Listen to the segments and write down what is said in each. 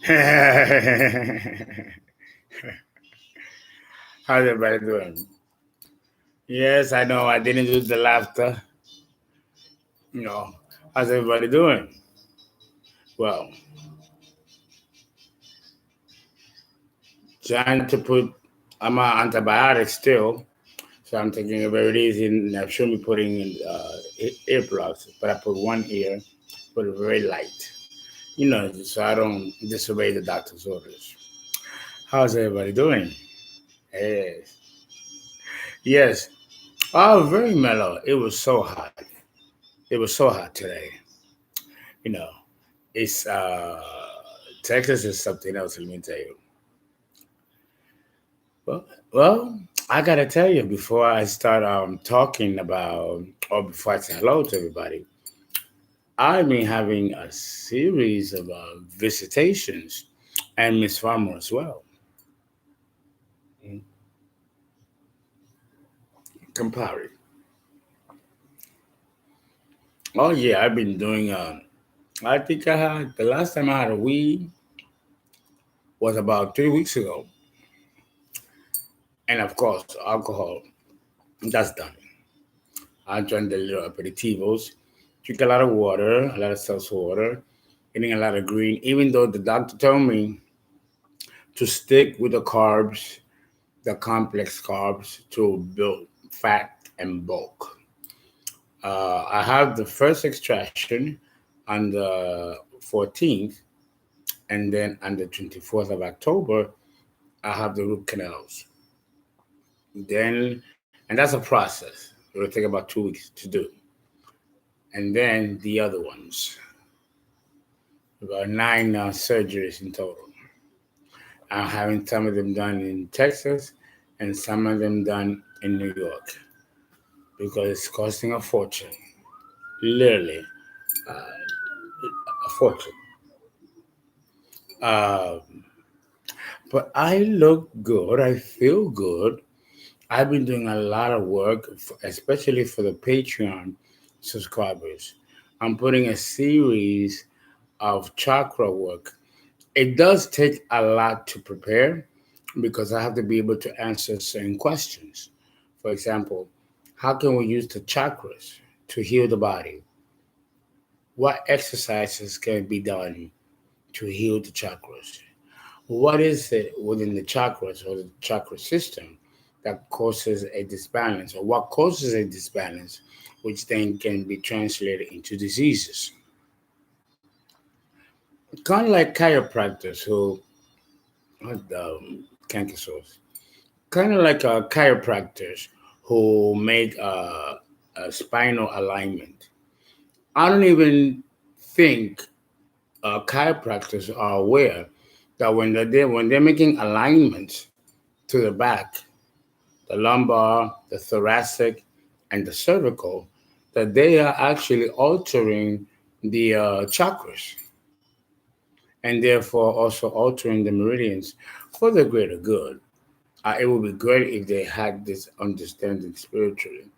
How's everybody doing? Yes, I know I didn't do the laughter. You know, how's everybody doing? Well, trying to put, I'm on antibiotics still, so I'm taking it very easy. And I shouldn't be putting in earplugs, but I put one ear, put it very light. So I don't disobey the doctor's orders. How's everybody doing? Yes. Yes. Oh, very mellow. It was so hot. It was so hot today. You know, it's Texas is something else. Let me tell you. Well, I gotta tell you before I start talking about or before I say hello to everybody. I've been having a series of visitations and Miss Farmer as well. Mm. Campari. Oh yeah, I've been doing. I think I had the last time I had a weed was about 3 weeks ago, and of course alcohol. That's done. I drank the little aperitivos, drink a lot of water, a lot of seltzer water, eating a lot of green. Even though the doctor told me to stick with the carbs, the complex carbs, to build fat and bulk. I have the first extraction on the 14th, and then on the 24th of October, I have the root canals. And that's a process. It will take about 2 weeks to do. And then the other ones, about nine surgeries in total. I'm having some of them done in Texas and some of them done in New York because it's costing a fortune. Literally, a fortune. Uh, but I look good. I feel good. I've been doing a lot of work, especially for the Patreon subscribers. I'm putting a series of chakra work. It does take a lot to prepare because I have to be able to answer certain questions. For example, how can we use the chakras to heal the body? What exercises can be done to heal the chakras? What is it within the chakras or the chakra system that causes a disbalance, or what causes a disbalance, which then can be translated into diseases? Kind of like chiropractors who, canker sores, kind of like chiropractors who make a spinal alignment. I don't even think chiropractors are aware that when they're making alignments to the back, the lumbar, the thoracic, and the cervical, that they are actually altering the chakras and therefore also altering the meridians for the greater good. It would be great if they had this understanding spiritually.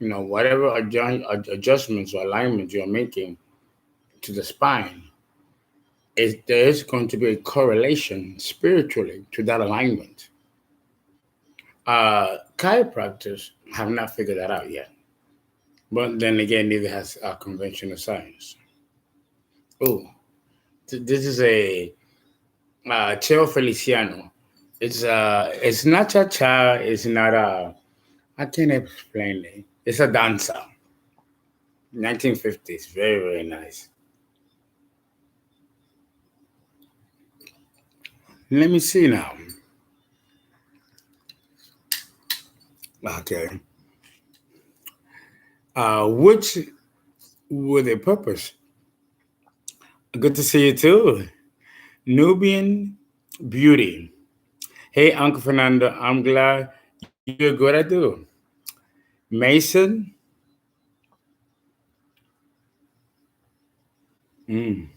Whatever adjustments or alignments you're making to the spine, there is going to be a correlation spiritually to that alignment. Chiropractors have not figured that out yet. But then again, neither has conventional science. Oh, this is a Cheo Feliciano. It's not cha cha. It's not a. I can't explain it. It's a dancer. 1950s. Very very nice. Let me see now. Okay. Which with a purpose. Good to see you too. Nubian Beauty. Hey, Uncle Fernando. I'm glad you're good at do. Mason. Mm,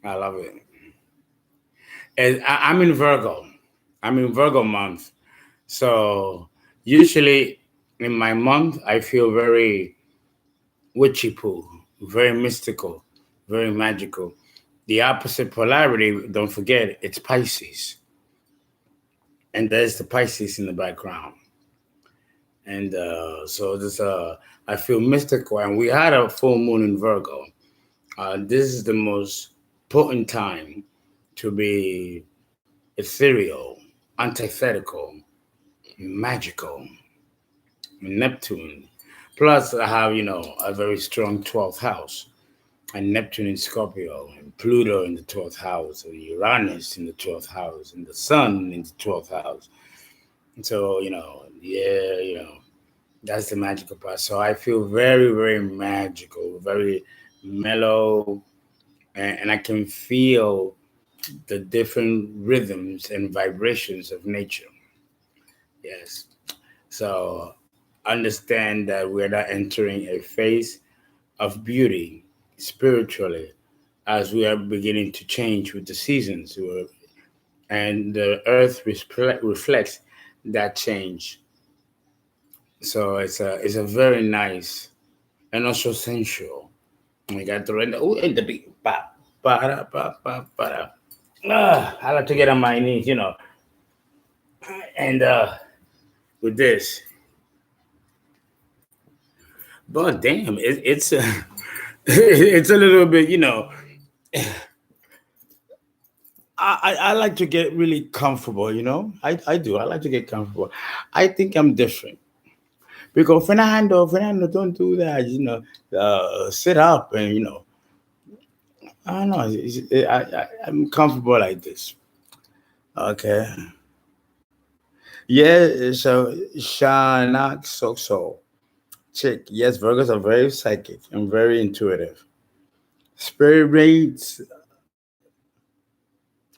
I love it. And I'm in Virgo. I'm in Virgo month. So usually in my month, I feel very witchy poo, very mystical, very magical. The opposite polarity, don't forget, it's Pisces. And there's the Pisces in the background. And so this, I feel mystical. And we had a full moon in Virgo. This is the most potent time to be ethereal, antithetical, magical, Neptune. Plus, I have, a very strong 12th house, and Neptune in Scorpio, and Pluto in the 12th house, and Uranus in the 12th house, and the Sun in the 12th house. So, yeah, that's the magical part. So I feel very, very magical, very mellow, and I can feel the different rhythms and vibrations of nature. Yes. So understand that we're not entering a phase of beauty spiritually as we are beginning to change with the seasons. And the earth reflects that change. So it's a very nice and also sensual. I got the render. Oh, and the beat. Ba, ba, da, ba, ba, ba, da. I like to get on my knees, and with this. But damn, it's it's a little bit, I like to get really comfortable, I do. I like to get comfortable. I think I'm different. Because Fernando, don't do that, sit up and, I don't know. I'm comfortable like this. Okay. Yeah, so Shanak so chick. Yes, Virgos are very psychic and very intuitive. Spirit rates,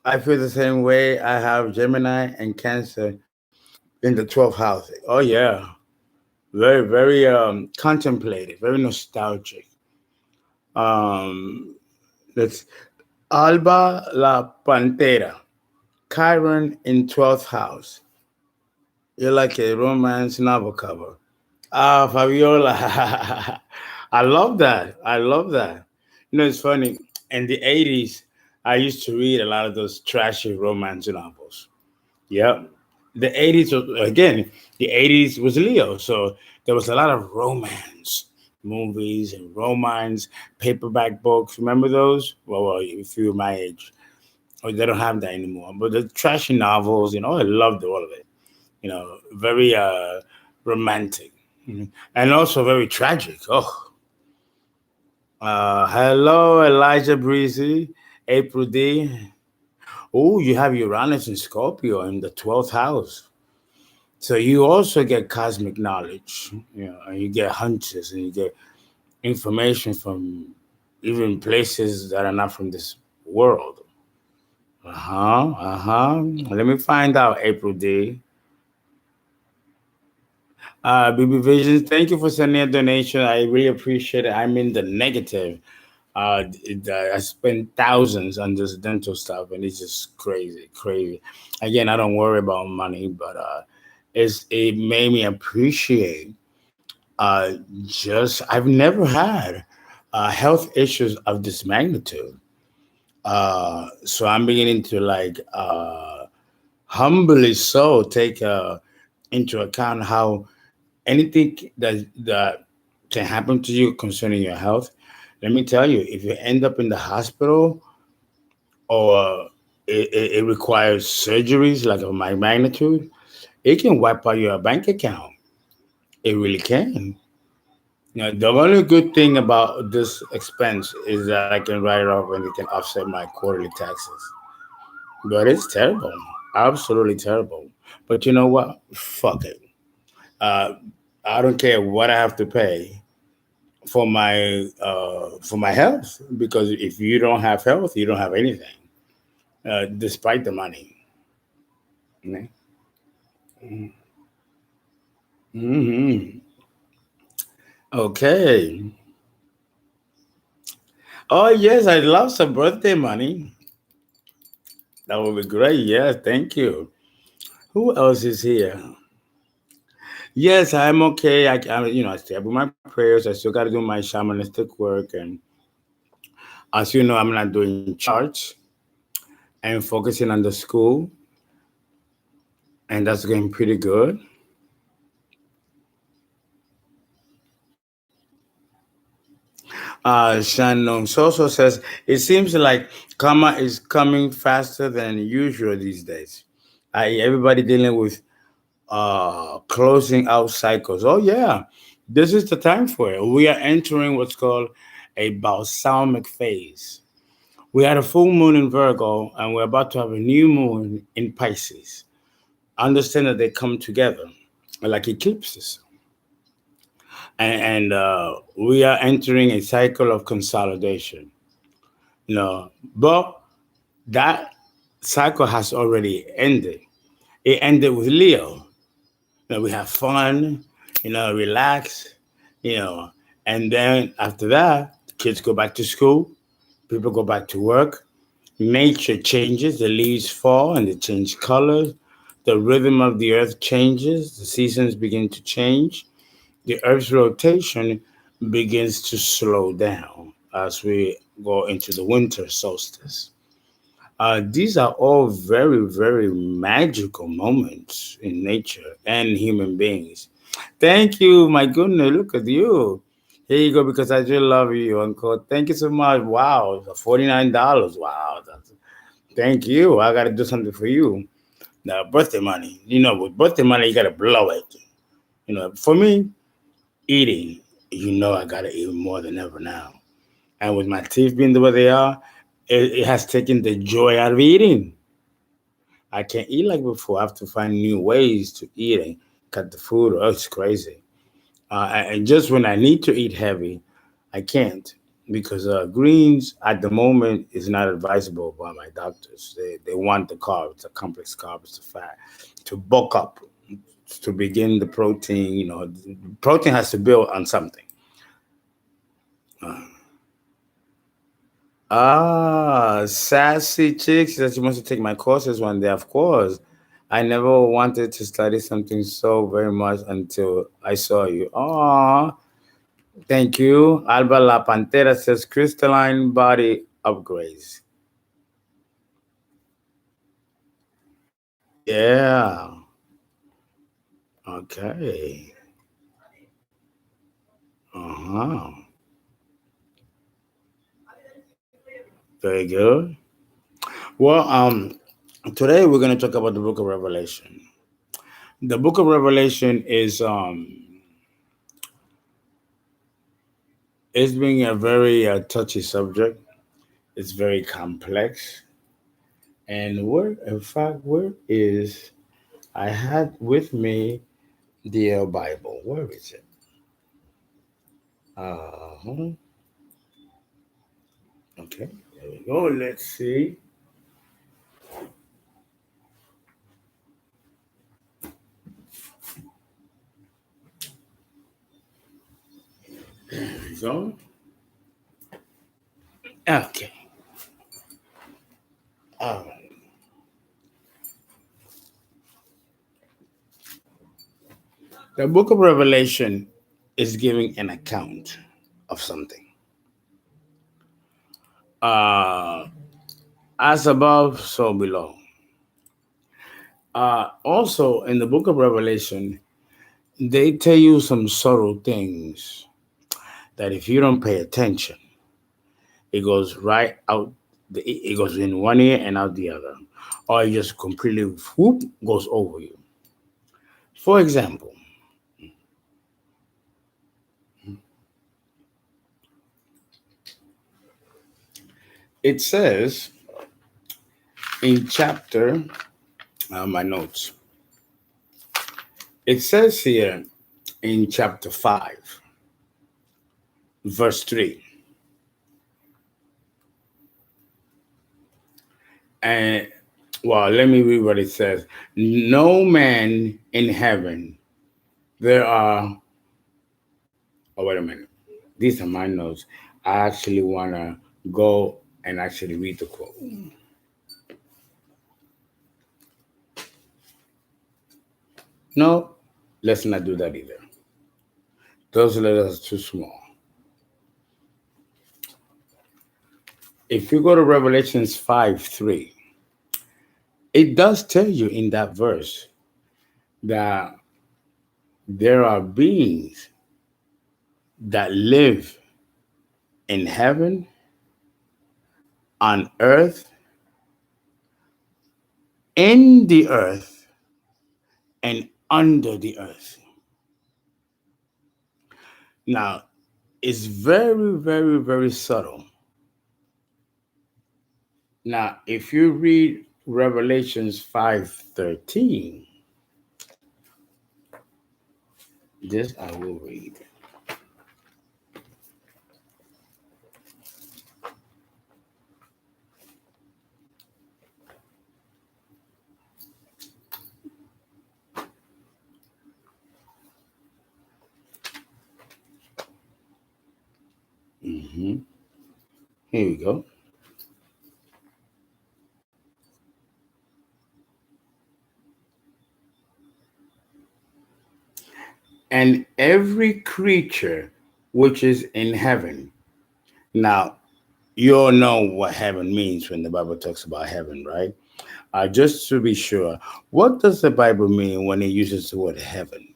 I feel the same way. I have Gemini and Cancer in the 12th house. Oh yeah. Very, very contemplative, very nostalgic. Um that's Alba La Pantera. Chiron in 12th house. You're like a romance novel cover. Ah, Fabiola. I love that. I love that. It's funny. In the 80s, I used to read a lot of those trashy romance novels. Yep. The 80s, again, the 80s was Leo. So there was a lot of romance movies and romance paperback books. Remember those? Well, if you're my age, or they don't have that anymore. But the trashy novels, I loved all of it. Very romantic. And also very tragic. Oh, hello, Elijah Breezy, April D. Oh, you have Uranus and Scorpio in the 12th house. So you also get cosmic knowledge, and you get hunches and you get information from even places that are not from this world. Uh huh. Uh huh. Let me find out, April D. BB Visions, thank you for sending a donation. I really appreciate it. I'm in the negative. I spend thousands on this dental stuff, and it's just crazy, crazy. Again, I don't worry about money, but it made me appreciate. Just I've never had health issues of this magnitude. So I'm beginning to like humbly so take into account how anything that can happen to you concerning your health. Let me tell you, if you end up in the hospital or it requires surgeries like of my magnitude, it can wipe out your bank account. It really can. The only good thing about this expense is that I can write it off and it can offset my quarterly taxes. But it's terrible, absolutely terrible. But you know what? Fuck it. Uh, I don't care what I have to pay for my health, because if you don't have health, you don't have anything, despite the money. Mm-hmm. Okay. Oh yes, I love some birthday money. That would be great. Yes, thank you. Who else is here? Yes, I'm okay. I stay up with my prayers. I still got to do my shamanistic work, and as you know, I'm not doing charts and focusing on the school, and that's going pretty good. Shannon Soso says it seems like karma is coming faster than usual these days. Everybody dealing with closing out cycles. Oh yeah, this is the time for it. We are entering what's called a balsamic phase. We had a full moon in Virgo, and we're about to have a new moon in Pisces. Understand that they come together like eclipses, and we are entering a cycle of consolidation. But that cycle has already ended. It ended with Leo. We have fun, relax, you know, and then after that, kids go back to school, people go back to work, nature changes, the leaves fall and they change colors, the rhythm of the earth changes, the seasons begin to change, the earth's rotation begins to slow down as we go into the winter solstice. These are all very, very magical moments in nature and human beings. Thank you. My goodness, look at you. Here you go, because I just love you, Uncle. Thank you so much. Wow, $49. Wow. Thank you. I got to do something for you. Now, birthday money. With birthday money, you got to blow it. For me, eating, I got to eat more than ever now. And with my teeth being the way they are, it has taken the joy out of eating. I can't eat like before. I have to find new ways to eat and cut the food. Oh, it's crazy. And just when I need to eat heavy, I can't, because greens at the moment is not advisable by my doctors. They want the carbs, the complex carbs, the fat, to bulk up, to begin the protein. Protein has to build on something. Sassy chick says she wants to take my courses one day. Of course. I never wanted to study something so very much until I saw you. Aw, thank you. Alba La Pantera says crystalline body upgrades. Yeah. Okay. Uh-huh. Very good. Well, today we're going to talk about the book of Revelation. The book of Revelation is being a very touchy subject. It's very complex. And in fact, where is, I had with me the Bible. Where is it? Uh-huh. Okay, there we go. Let's see. There we go. Okay. All right. The book of Revelation is giving an account of something. Uh, as above, so below. Also, in the book of Revelation, they tell you some subtle things that if you don't pay attention, it goes right out. It goes in one ear and out the other, or it just completely whoop goes over you. For example, it says in chapter, my notes. It says here in chapter 5, verse 3. And well, let me read what it says. No man in heaven, there are, oh, wait a minute. These are my notes. I actually want to go and actually read the quote. No. Let's not do that either. Those letters are too small. If you go to Revelations 5:3, it does tell you in that verse that there are beings that live in heaven, on earth, in the earth, and under the earth. Now, it's very, very, very subtle. Now, if you read Revelations 5:13, this I will read. Mhm. Here we go. And every creature which is in heaven. Now, you all know what heaven means when the Bible talks about heaven, right? Just to be sure, what does the Bible mean when it uses the word heaven?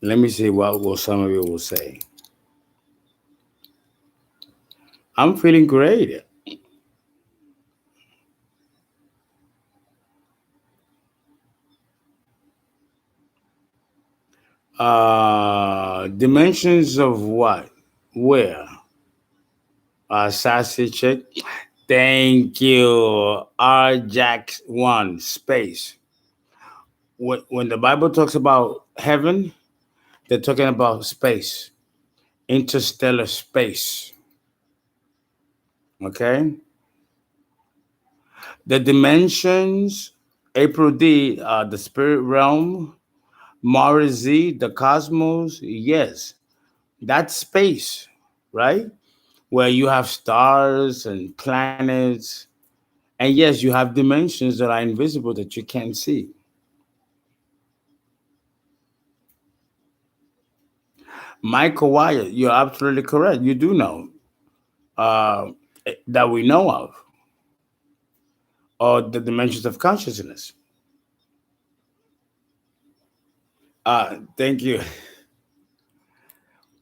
Let me see what some of you will say. I'm feeling great. Dimensions of what? Where? Sassy check. Thank you. R Jack 1, space. When the Bible talks about heaven, they're talking about space, interstellar space. Okay? The dimensions, April D, the spirit realm, Mars Z, the cosmos, yes, that's space, right? Where you have stars and planets. And yes, you have dimensions that are invisible that you can't see. Michael Wyatt, you're absolutely correct. You do know uh, that we know of, or the dimensions of consciousness. Thank you.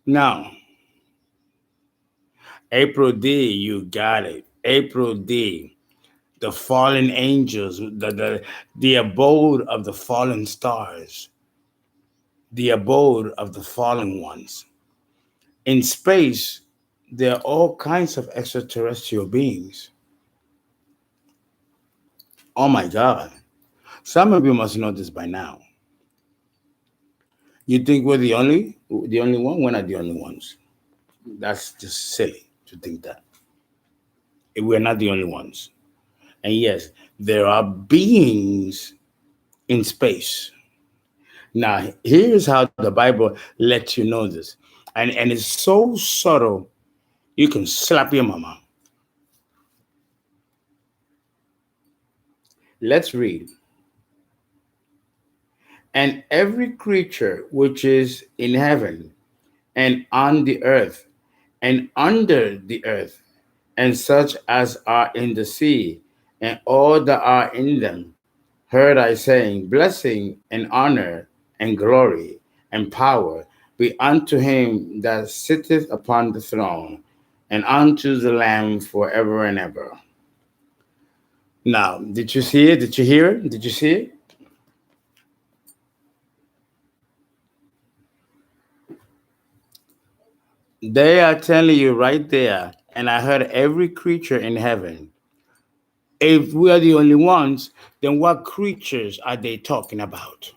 Now, April D, you got it. April D, the fallen angels, the abode of the fallen stars, the abode of the fallen ones. In space, there are all kinds of extraterrestrial beings. Oh my God. Some of you must know this by now. You think we're the only one? We're not the only ones. That's just silly to think that. We're not the only ones. And yes, there are beings in space. Now, here's how the Bible lets you know this. And it's so subtle, you can slap your mama. Let's read. And every creature which is in heaven and on the earth and under the earth, and such as are in the sea, and all that are in them, heard I saying, blessing and honor and glory and power be unto him that sitteth upon the throne, and unto the Lamb forever and ever. Now, did you see it? Did you hear it? Did you see it? They are telling you right there, and I heard every creature in heaven. If we are the only ones, then what creatures are they talking about?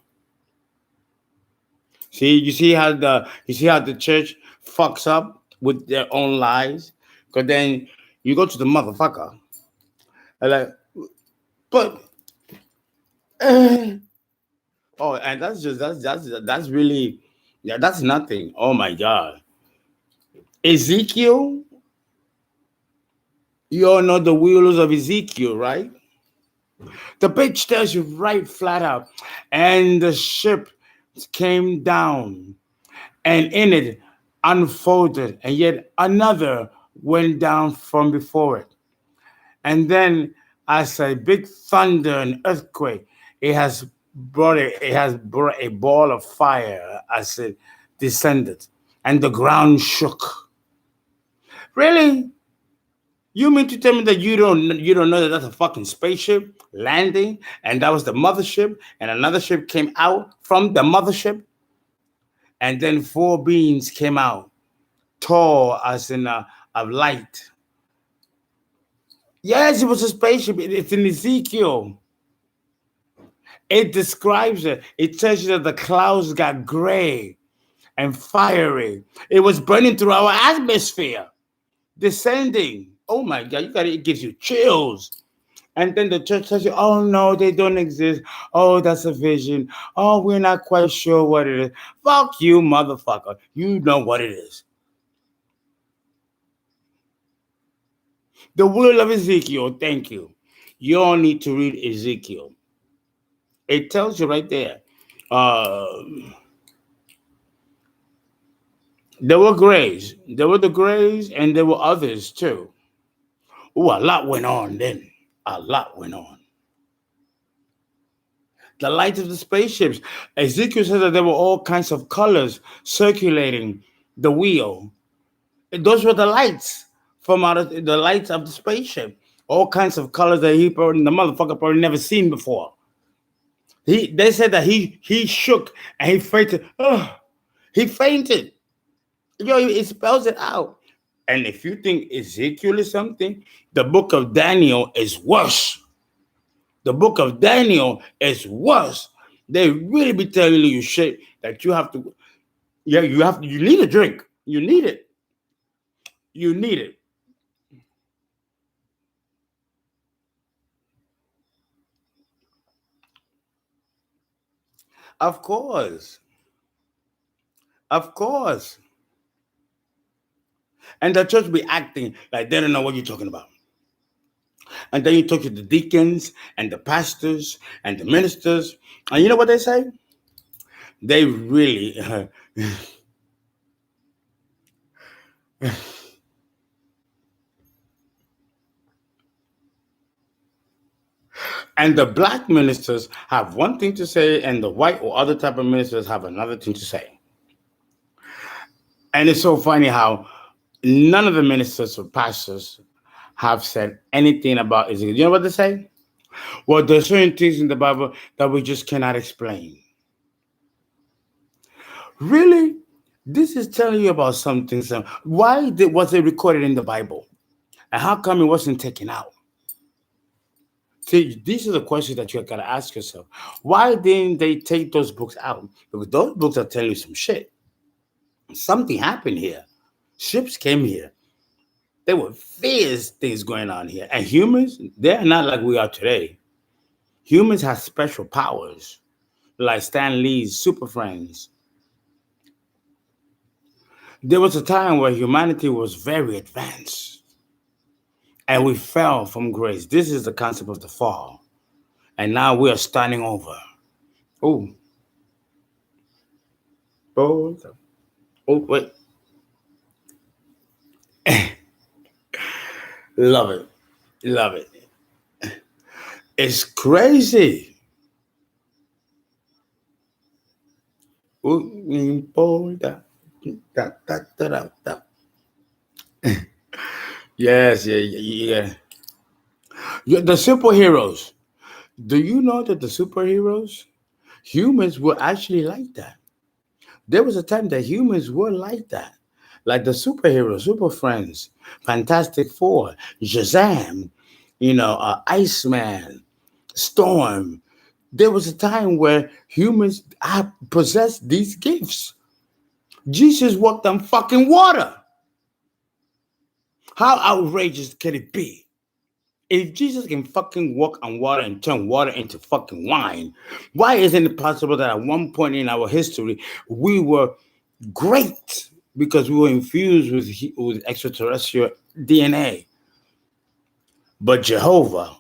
You see how the church fucks up with their own lies? Because then you go to the motherfucker and like, but oh, and that's really, yeah, that's nothing. Oh my God, Ezekiel, you all know the wheels of Ezekiel, right? The page tells you right flat out. And the ship came down, and in it unfolded, and yet another went down from before it. And then, as a big thunder and earthquake, it has brought a ball of fire as it descended, and the ground shook. Really? You mean to tell me that you don't know that that's a fucking spaceship landing, and that was the mothership, and another ship came out from the mothership, and then four beings came out, tall as in a light. Yes, it was a spaceship. It's in Ezekiel. It describes it. It tells you that the clouds got gray and fiery. It was burning through our atmosphere, descending. Oh my God, it gives you chills. And then the church tells you, oh no, they don't exist. Oh, that's a vision. Oh, we're not quite sure what it is. Fuck you, motherfucker. You know what it is. The will of Ezekiel, thank you. You don't need to read Ezekiel. It tells you right there. Uh, there were grays. There were the grays, and there were others too. Oh, a lot went on then. A lot went on. The lights of the spaceships. Ezekiel said that there were all kinds of colors circulating the wheel. Those were the lights from out of the lights of the spaceship. All kinds of colors that the motherfucker probably never seen before. They said that he shook and he fainted. Oh, he fainted. Yo, it spells it out. And if you think Ezekiel is something, the book of Daniel is worse. The book of Daniel is worse. They really be telling you shit that you have to. Yeah, you need a drink. You need it. You need it. Of course. Of course. And the church be acting like they don't know what you're talking about. And then you talk to the deacons and the pastors and the ministers. And you know what they say? They really. And the black ministers have one thing to say, and the white or other type of ministers have another thing to say. And it's so funny how none of the ministers or pastors have said anything about Ezekiel. You know what they say? Well, there's certain things in the Bible that we just cannot explain. Really? This is telling you about something. Why was it recorded in the Bible? And how come it wasn't taken out? See, these are the questions that you got to ask yourself. Why didn't they take those books out? Because those books are telling you some shit. Something happened here. Ships came here. There were fierce things going on here. And humans, they're not like we are today. Humans have special powers, like Stan Lee's Super Friends. There was a time where humanity was very advanced, and we fell from grace. This is the concept of the fall. And now we are starting over. Oh, oh, wait. Love it. Love it. It's crazy. Yes, yeah. The superheroes. Do you know that the superheroes, humans were actually like that? There was a time that humans were like that. Like the superheroes, Super Friends, Fantastic Four, Shazam, Iceman, Storm. There was a time where humans possessed these gifts. Jesus walked on fucking water. How outrageous can it be? If Jesus can fucking walk on water and turn water into fucking wine, why isn't it possible that at one point in our history we were great because we were infused with extraterrestrial DNA? But Jehovah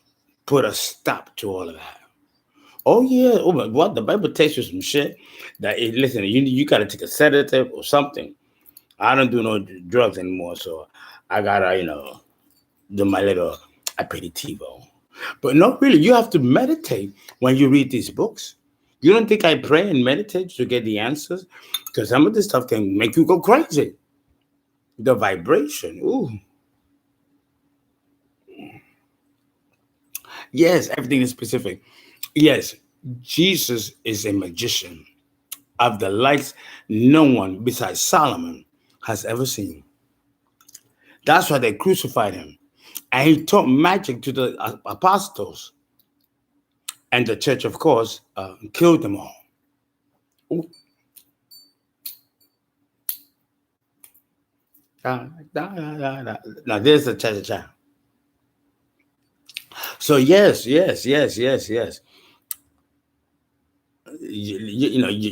put a stop to all of that. Oh yeah, oh my, what the Bible takes you some shit that listen, you got to take a sedative or something. I don't do no drugs anymore, so I gotta do my little aperitivo. But no, really, you have to meditate when you read these books. You don't think I pray and meditate to get the answers? Because some of this stuff can make you go crazy. The vibration, ooh, yes, everything is specific. Yes, Jesus is a magician of the likes no one besides Solomon has ever seen. That's why they crucified him. And he taught magic to the apostles. And the church, of course, killed them all. Ooh. Now, there's the cha-cha-cha. So, yes. You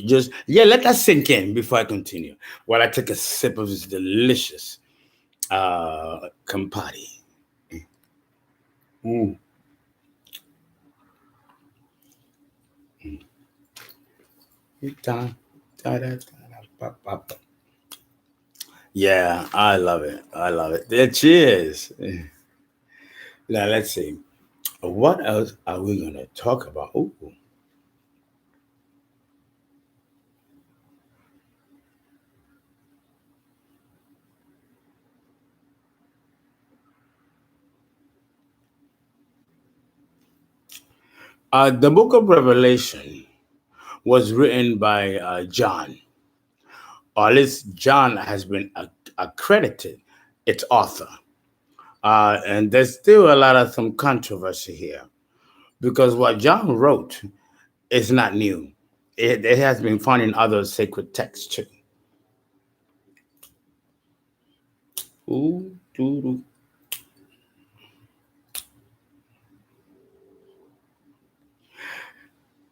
just, yeah, let that sink in before I continue. While I take a sip of this delicious Campari. Mm. Da, da, da, da, da, Yeah, I love it. I love it. There, cheers. Now, let's see. What else are we going to talk about? Ooh. The book of Revelation was written by John. Or at least John has been accredited its author. And there's still a lot of some controversy here because what John wrote is not new. It has been found in other sacred texts too. Ooh, doo, doo.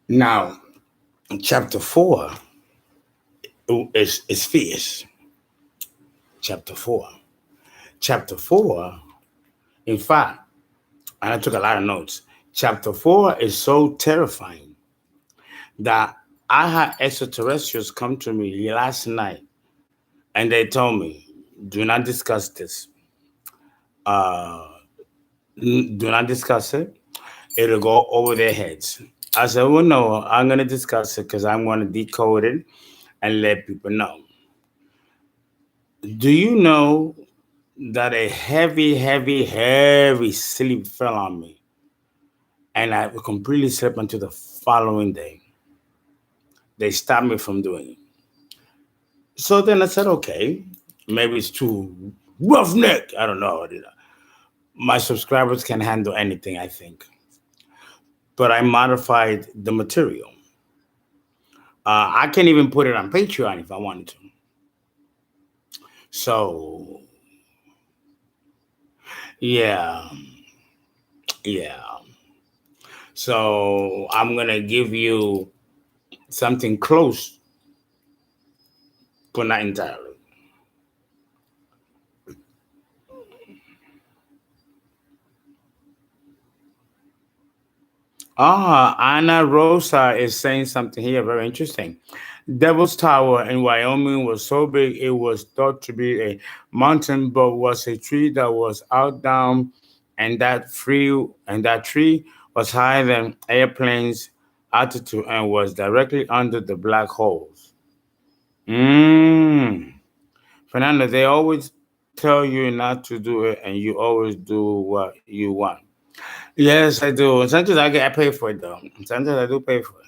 Now, chapter 4 is fierce. Chapter 4. Chapter 4, in fact, and I took a lot of notes. Chapter 4 is so terrifying that I had extraterrestrials come to me last night and they told me, do not discuss this. Uh, do not discuss it. It'll go over their heads. I said, well, no, I'm going to discuss it because I'm going to decode it and let people know. Do you know that a heavy sleep fell on me and I completely slept until the following day? They stopped me from doing it. So then I said, okay, maybe it's too roughneck. I don't know. My subscribers can handle anything, I think. But I modified the material. I can even put it on Patreon if I wanted to. So, yeah, yeah. So I'm going to give you something close, but not entirely. Ana Rosa is saying something here very interesting. Devil's Tower in Wyoming was so big it was thought to be a mountain, but was a tree that was out down, and that tree was higher than airplanes' altitude and was directly under the black holes. Mm. Fernando, they always tell you not to do it, and you always do what you want. Yes, I do. Sometimes I pay for it though. Sometimes I do pay for it.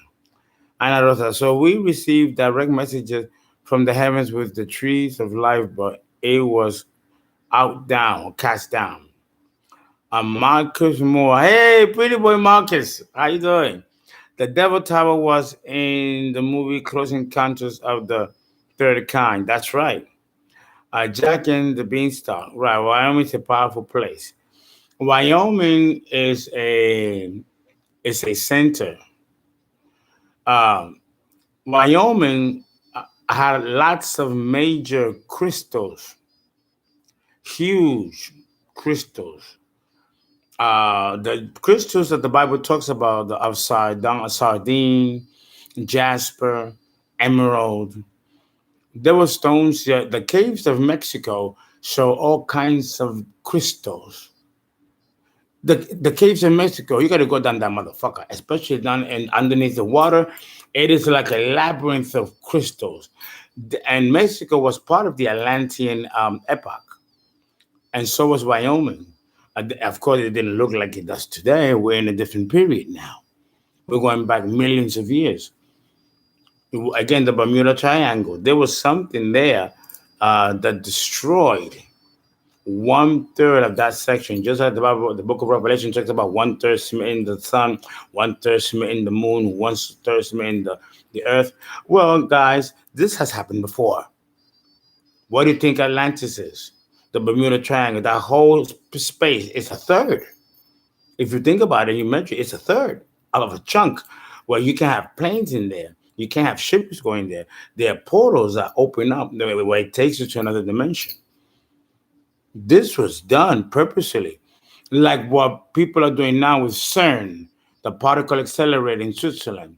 Ana Rosa. So we received direct messages from the heavens with the trees of life, but it was out down, cast down. Marcus Moore. Hey, pretty boy Marcus. How you doing? The Devil Tower was in the movie Close Encounters of the Third Kind. That's right. Jack and the Beanstalk. Right. Wyoming's a powerful place. Wyoming is a center. Um, Wyoming had lots of major crystals, huge crystals, The crystals that the Bible talks about, the upside down sardine, jasper, emerald. There were stones. Yeah, the caves of Mexico show all kinds of crystals. The caves in Mexico, you got to go down that motherfucker, especially down and underneath the water. It is like a labyrinth of crystals. And Mexico was part of the Atlantean epoch, and so was Wyoming. Of course, it didn't look like it does today. We're in a different period now. We're going back millions of years. Again, the Bermuda Triangle. There was something there that destroyed 1/3 of that section. Just like the Bible, the Book of Revelation talks about 1/3 smitten the sun, 1/3 smitten the moon, 1/3 smitten the earth. Well, guys, this has happened before. What do you think Atlantis is? The Bermuda Triangle, that whole space is a third. If you think about it, you mentioned it's a third of a chunk where you can have planes in there. You can have ships going there. There are portals that open up where it takes you to another dimension. This was done purposely, like what people are doing now with CERN, the particle accelerator in Switzerland.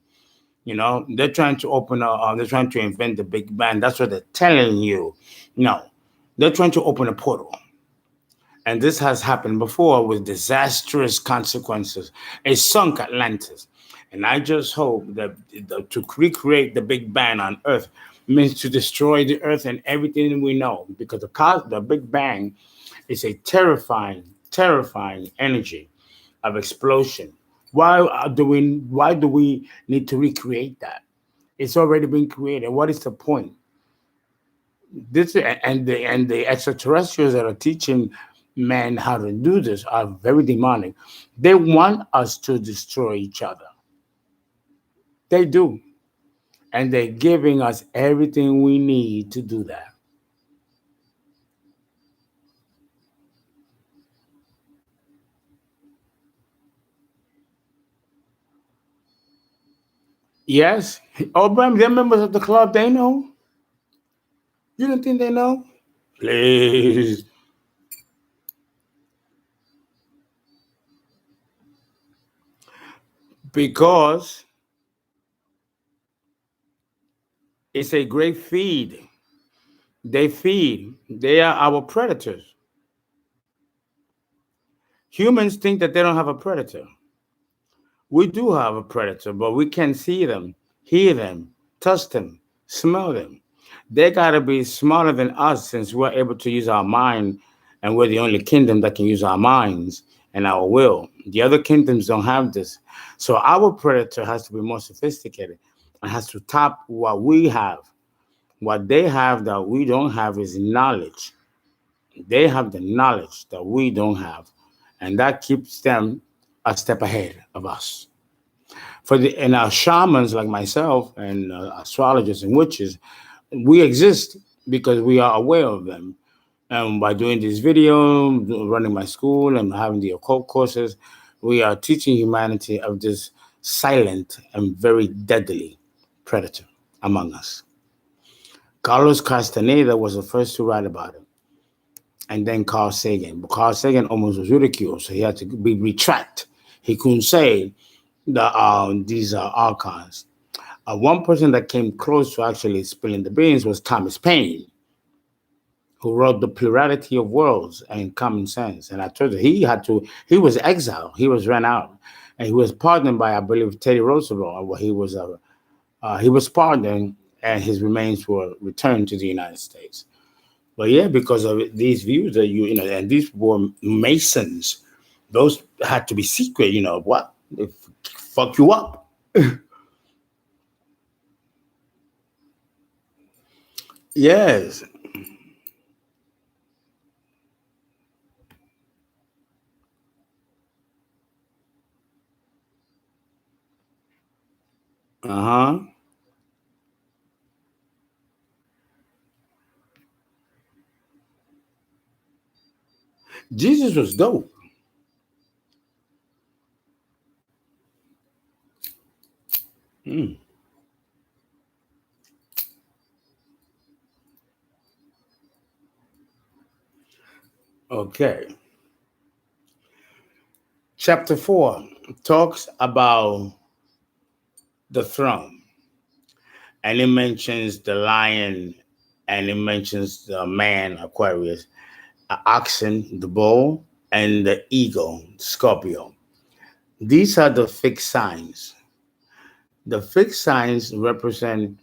You know, they're trying to they're trying to invent the Big Bang. That's what they're telling you. No, they're trying to open a portal. And this has happened before with disastrous consequences. It sunk Atlantis. And I just hope that to recreate the Big Bang on Earth means to destroy the Earth and everything we know, because the Big Bang is a terrifying, terrifying energy of explosion. Why do we need to recreate that? It's already been created. What is the point? This and the extraterrestrials that are teaching men how to do this are very demonic. They want us to destroy each other. They do. And they're giving us everything we need to do that. Yes. Oh, but they're members of the club. They know. You don't think they know? Please. Because it's a great feed. They feed. They are our predators. Humans think that they don't have a predator. We do have a predator, but we can't see them, hear them, touch them, smell them. They got to be smarter than us since we're able to use our mind, and we're the only kingdom that can use our minds and our will. The other kingdoms don't have this. So our predator has to be more sophisticated and has to top what we have. What they have that we don't have is knowledge. They have the knowledge that we don't have, and that keeps them a step ahead of us. And our shamans like myself and astrologers and witches, we exist because we are aware of them. And by doing this video, running my school, and having the occult courses, we are teaching humanity of this silent and very deadly predator among us. Carlos Castaneda was the first to write about it, and then Carl Sagan. But Carl Sagan almost was ridiculed, so he had to be retract. He couldn't say these are archons. One person that came close to actually spilling the beans was Thomas Paine, who wrote The Plurality of Worlds and Common Sense. And I told you, he was exiled, he was run out, and he was pardoned by, I believe, Teddy Roosevelt. He was pardoned, and his remains were returned to the United States. But yeah, because of these views that and these were Masons, those had to be secret. What? They fuck you up. Yes. Uh huh. Jesus was dope. Mm, okay. Chapter 4 talks about the throne, and it mentions the lion, and it mentions the man, Aquarius, oxen, the bull, and the eagle, Scorpio. These are the fixed signs. The fixed signs represent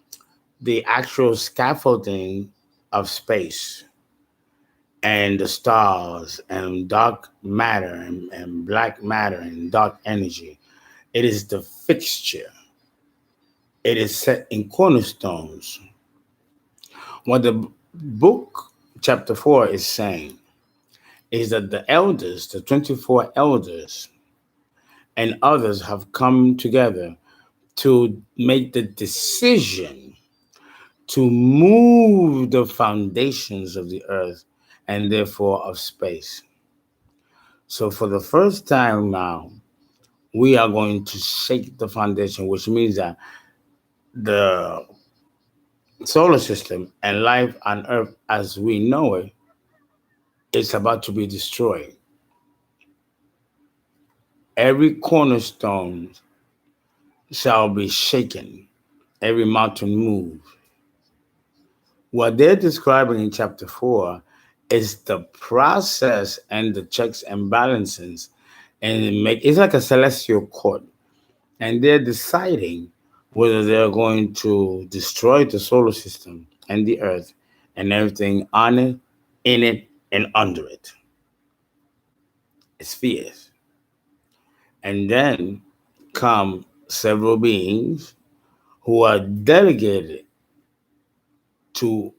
the actual scaffolding of space and the stars and dark matter and black matter and dark energy. It is the fixture. It is set in cornerstones. What the book, chapter 4, is saying is that the elders, the 24 elders, and others have come together to make the decision to move the foundations of the earth and therefore of space. So, for the first time now, we are going to shake the foundation, which means that the solar system and life on earth as we know it is about to be destroyed. Every cornerstone shall be shaken, every mountain moved. What they're describing in chapter 4 is the process and the checks and balances, and it's like a celestial court, and they're deciding whether they're going to destroy the solar system and the earth and everything on it, in it, and under it. It's fierce. And then come several beings who are delegated to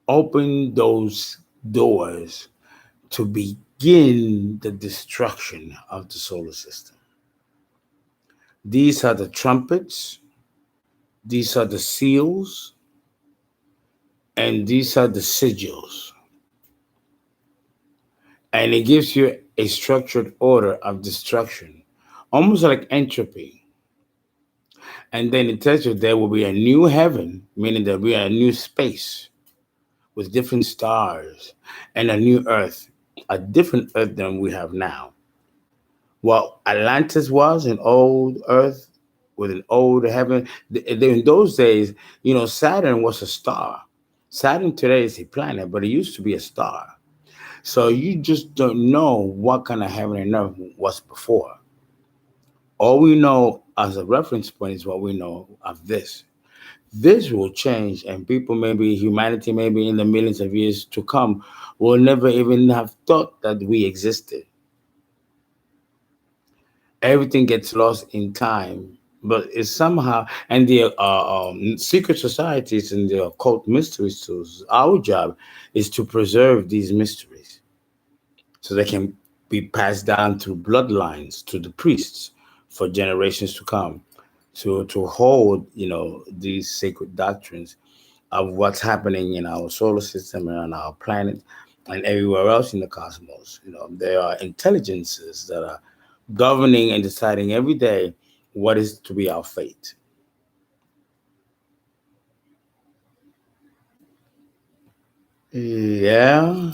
open those doors to begin the destruction of the solar system. These are the trumpets, these are the seals, and these are the sigils. And it gives you a structured order of destruction, almost like entropy. And then it tells you there will be a new heaven, meaning there will be a new space with different stars, and a new earth, a different earth than we have now. What Atlantis was, an old earth with an old heaven. In those days, Saturn was a star. Saturn today is a planet, but it used to be a star. So you just don't know what kind of heaven and earth was before. All we know as a reference point is what we know of this. This will change, and people, maybe humanity, maybe in the millions of years to come, will never even have thought that we existed. Everything gets lost in time, but it's somehow, and the secret societies and the occult mysteries tools, our job is to preserve these mysteries so they can be passed down through bloodlines to the priests for generations to come, to hold these sacred doctrines of what's happening in our solar system and on our planet and everywhere else in the cosmos. There are intelligences that are governing and deciding every day what is to be our fate. Yeah.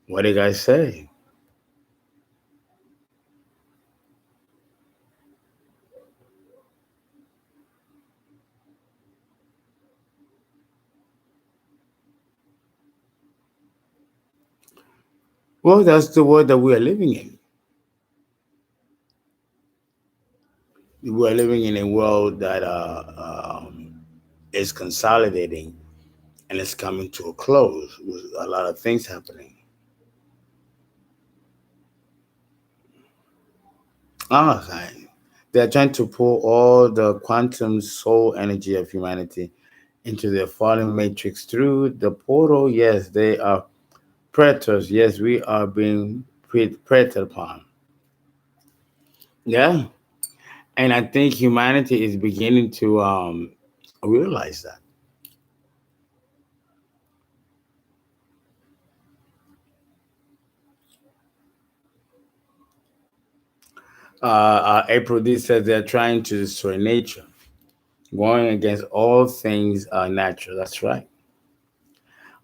What do you guys say? Well, that's the world that we are living in. We are living in a world that is consolidating and it's coming to a close with a lot of things happening. Okay. They're trying to pull all the quantum soul energy of humanity into their fallen matrix through the portal. Yes, they are predators. Yes, we are being predated upon. Yeah. And I think humanity is beginning to realize that. April D says they're trying to destroy nature, going against all things natural. That's right.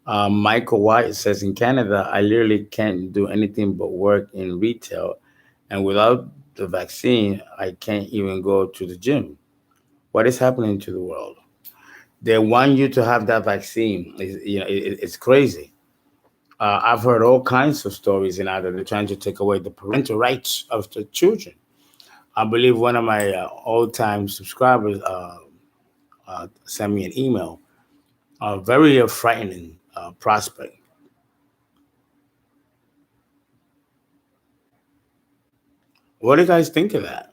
Michael White says in Canada, I literally can't do anything but work in retail, and without the vaccine, I can't even go to the gym. What is happening to the world? They want you to have that vaccine. It's crazy. I've heard all kinds of stories in that they're trying to take away the parental rights of the children. I believe one of my old-time subscribers sent me an email. A very frightening prospect. What do you guys think of that?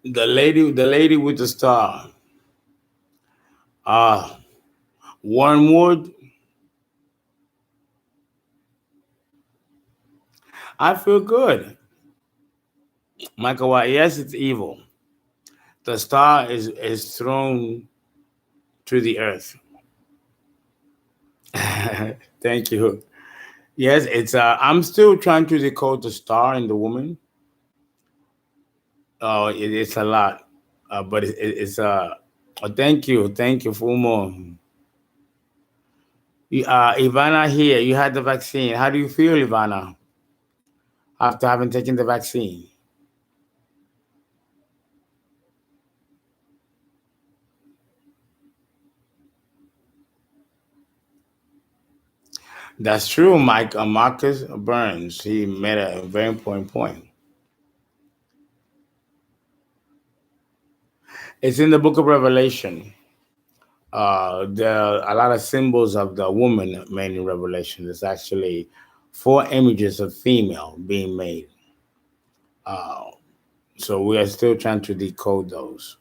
The lady with the star. Uh, Wormwood. I feel good. Michael White. Yes, it's evil. The star is thrown to the earth. Thank you. Yes, it's. I'm still trying to decode the star and the woman. Oh, it's a lot, but it's. Oh, thank you, Fumo. Ivana here. You had the vaccine. How do you feel, Ivana, after having taken the vaccine? That's true, Mike. Marcus Burns. He made a very important point. It's in the book of Revelation. There are a lot of symbols of the woman made in Revelation. There's actually four images of female being made. Uh, so we are still trying to decode those.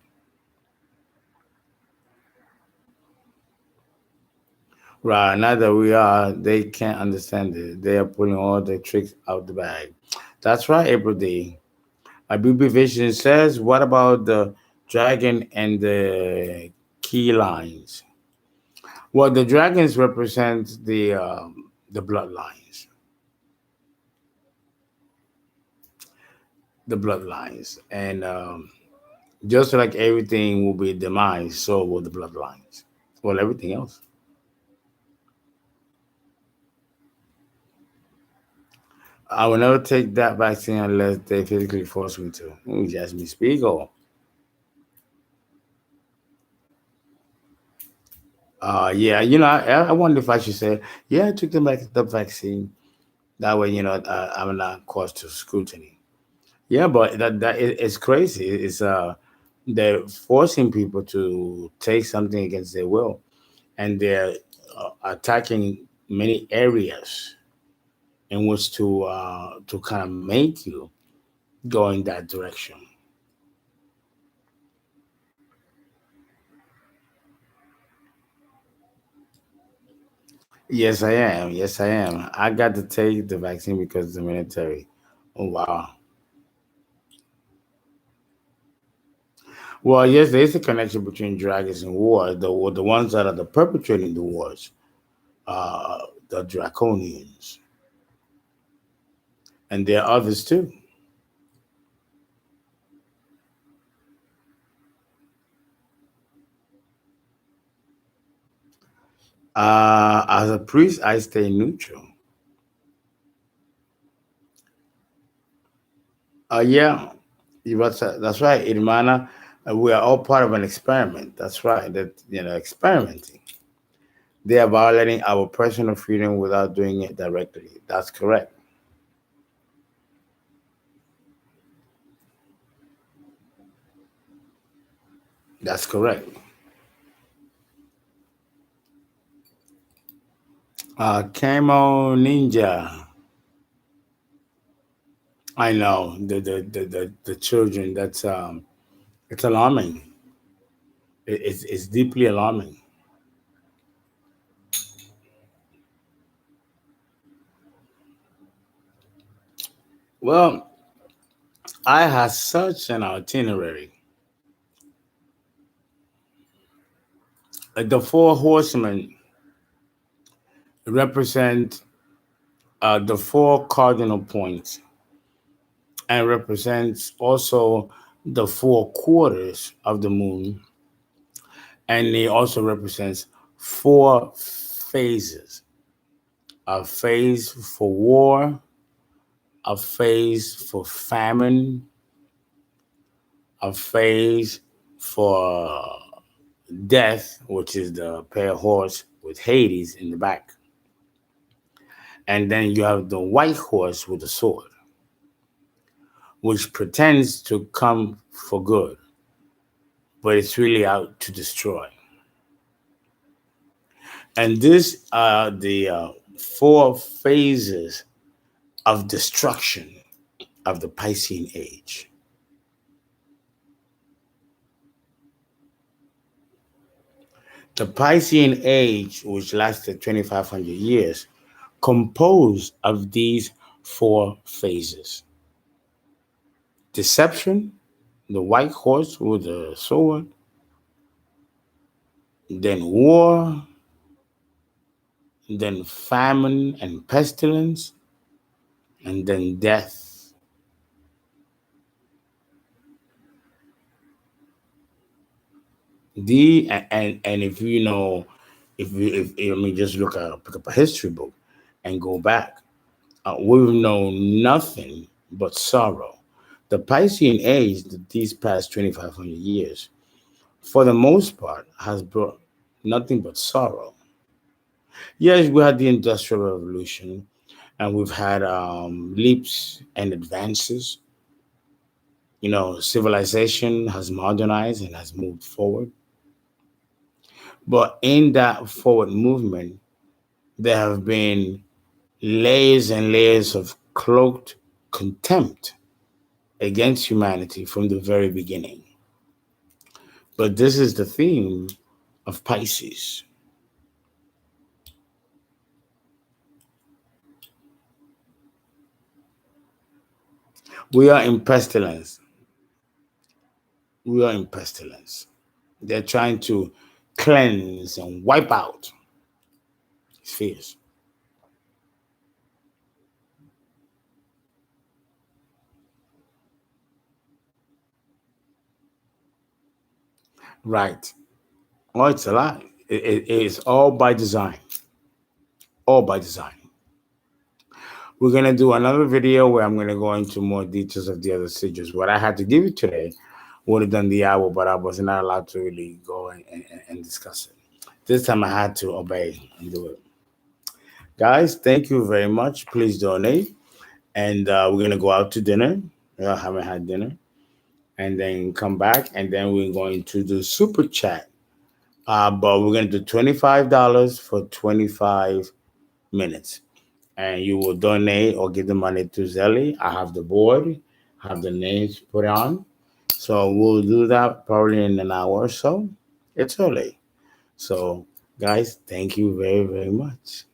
Right, now that we are, they can't understand it. They are pulling all the tricks out the bag. That's right, April D. BB Vision says, what about the dragon and the key lines? Well, the dragons represent the bloodlines, and just like everything will be demise, so will the bloodlines. Well, everything else. I will never take that vaccine unless they physically force me to. Jasmine Spiegel. Yeah, I wonder if I should say, yeah, I took the vaccine. That way, I'm not caused to scrutiny. Yeah, but it's crazy. They're forcing people to take something against their will, and they're attacking many areas in which to kind of make you go in that direction. Yes, I am. Yes, I am. I got to take the vaccine because of the military. Oh wow. Well, yes, there is a connection between dragons and war. The ones that are the perpetrating the wars, uh, the draconians, and there are others too. As a priest, I stay neutral. Yeah, that's right, Irmana. We are all part of an experiment. That's right. That experimenting. They are violating our personal freedom without doing it directly. That's correct. That's correct. Camo Ninja. I know the children. It's alarming. It's deeply alarming. Well, I had such an itinerary. The Four Horsemen represent the four cardinal points and represents also the four quarters of the moon. And it also represents four phases: a phase for war, a phase for famine, a phase for death, which is the pale horse with Hades in the back. And then you have the white horse with the sword, which pretends to come for good, but it's really out to destroy. And these are the four phases of destruction of the Piscean age. The Piscean age, which lasted 2,500 years, composed of these four phases: deception, the white horse with the sword, then war, then famine and pestilence, and then death. And if you know, if I mean, just pick up a history book and go back, we've known nothing but sorrow. The Piscean age, these past 2,500 years, for the most part, has brought nothing but sorrow. Yes, we had the Industrial Revolution, and we've had leaps and advances. Civilization has modernized and has moved forward. But in that forward movement, there have been layers and layers of cloaked contempt against humanity from the very beginning. But this is the theme of Pisces. We are in pestilence. We are in pestilence. They're trying to cleanse and wipe out his fears. Right. Oh, it's a lie. It is all by design. All by design. We're going to do another video where I'm going to go into more details of the other sigils. What I had to give you today would have done the hour, but I was not allowed to really go and discuss it. This time I had to obey and do it. Guys, thank you very much. Please donate. And we're going to go out to dinner. We haven't had dinner. And then come back. And then we're going to do super chat. But we're going to do $25 for 25 minutes. And you will donate or give the money to Zelly. I have the board, have the names put on. So we'll do that probably in an hour or so. It's early. So, guys, thank you very, very much.